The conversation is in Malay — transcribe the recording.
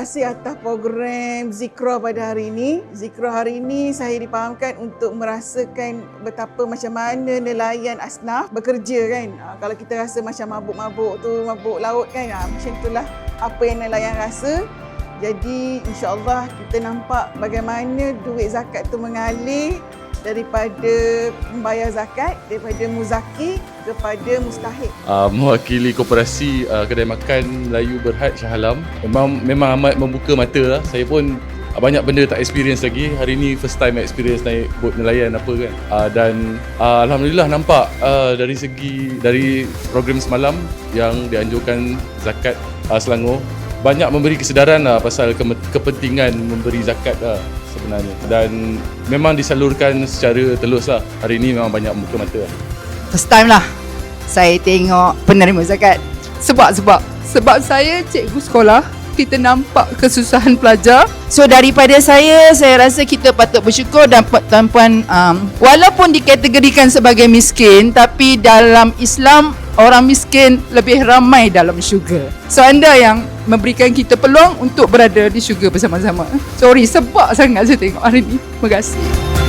kasih atas program Zikra pada hari ini. Zikra hari ini saya difahamkan untuk merasakan betapa macam mana nelayan asnaf bekerja kan. Kalau kita rasa macam mabuk-mabuk tu, mabuk laut kan, macam itulah apa yang nelayan rasa. Jadi insya-Allah kita nampak bagaimana duit zakat tu mengalir daripada membayar zakat, daripada muzaki kepada mustahik. Mewakili koperasi kedai makan Melayu Berhad Shah Alam, memang amat membuka mata lah. Saya pun banyak benda tak experience lagi. Hari ni first time experience naik bot nelayan apa kan. Dan alhamdulillah nampak dari program semalam yang dianjurkan zakat Selangor banyak memberi kesedaran pasal kepentingan memberi zakat sebenarnya, dan memang disalurkan secara telus lah. Hari ni memang banyak buka mata lah. First time lah saya tengok penerima zakat. Sebab saya cikgu sekolah, kita nampak kesusahan pelajar. So daripada saya rasa kita patut bersyukur dan tuan-puan, walaupun dikategorikan sebagai miskin, tapi dalam Islam orang miskin lebih ramai dalam syurga. So anda yang memberikan kita peluang untuk berada di syurga bersama-sama. Sorry, sebab sangat saya tengok hari ni. Terima kasih.